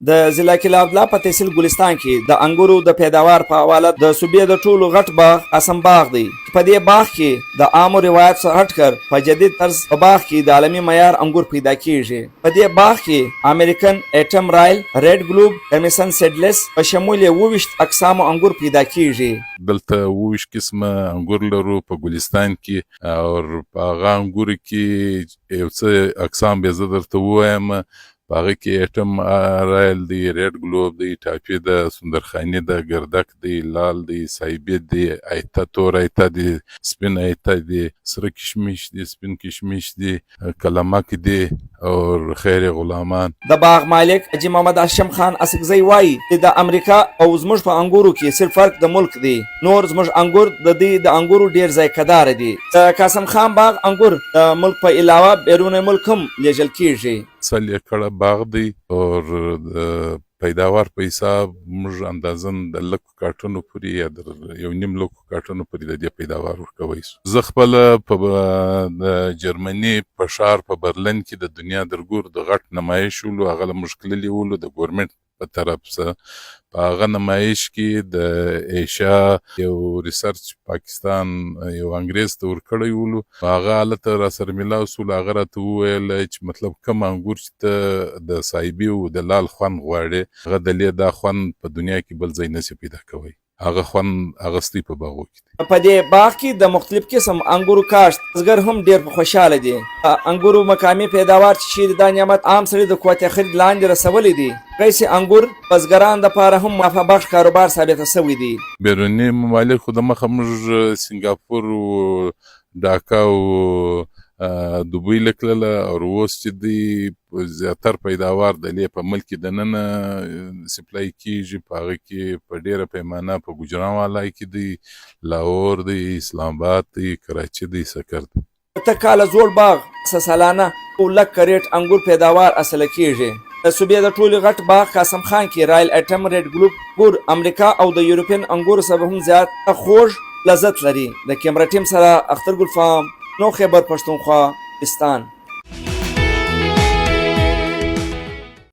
د ضلع کلا عبدالله په تحصیل ګلستان کې د انګورو د پیداوار په حواله د صوبې د ټولو غټ باغ قاسم باغ دی. په دې باغ کې د عامو روایت څخه هټ کر په جدید طرز په باغ کې د عالمي معیار انګور پیدا کیږي. په دې باغ کې امریکن ایټم رایل، ریډ ګلوب، کمیسن سیډلس په شمول 22 اقسامو انګور پیدا کیږي. دلته 22 قسمه انګور لرو په ګلستان کې، او په هغه انګور کې یو څه اقسام به زه درته ووایم. په هغه کې ایټم رایل دی، ریډ ګلوب دی، ټاپي ده، سندرخاني ده، ګردک دی، لال دی، سایبید دی، ایته، تور ایته دی، سپین ایته دی، سره کشمیش دی، سپین کشمیش دی، کلمک دی او خیر غلامان. د باغ مالک حاجي محمد هاشم خان اسکزی وایي چې د امریکا او زموږ په انګورو کې صرف فرق د ملک دی. نور زموږ انګور د دې د انګورو ډیر ذایقه‌دار دي. د قاسم خان باغ انګور د ملک په علاوه بیرون ملک هم لیږل کیږي. 100 ایکړه باغ دی او د پیداوار په حساب موږ اندازن د لکو کارټونو پورې یا د 1.5 لکو کارټونو پورې د دې پیداوار ورکوی سو. زه خپله په د جرمني په ښار په برلین کې د دنیا د انګور د غټ نمایش ولو، هغه له موږ تللي ولو د ګورمنټ په طرف څخه. په هغه نمایش کې د ایشیا یو ریسرچ پاکستان یو انګریز ته ورکړی ولو، هغه هلته راسره میلاو سول. هغه راته وویل چې مطلب کوم انګور چې ته د صایبي او د لال خوند غواړې، هغه د لې دا خوند په دنیا کې بل ځای نشي پیدا کوی. هغه خوند اغستی په باغو کې دی. په دې باغ کې د مختلف قسم انګورو کاشت بزګر هم ډیر په خوشاله دي. انګورو مقامي پیداوار چې د نعمت عام سره د قوت خرید لاندې رسولي دي. قیس انګور بزګران د پاره هم منافع بخش کاروبار ثابت شوی دي. بیرونی ممالک خو د مخه موږ سنگاپور او ډاکا او دوبۍ لکلله، او اوس چې دی زیاتر پیداوار د لې په ملک د ننه سپلای کیږي. په هغه کې په ډیره پیمانه په ګوجرانوالا کې دی، لاهور دی، اسلام آباد دی، کراچي دی، سکر دی. ته کاله زوړ باغ سالانه او لک کریټ انګور پیداوار اصل کیږي. د صوبې د ټولو غټ باغ قاسم خان کې رایل ایټم، ریډ ګلوب ګور امریکا او د یورپین انګور سره هم زیات خوږ لذت لري. د کیمرا ټیم سره اختر ګل فام، نو خیبر پښتونخوا، پاکستان.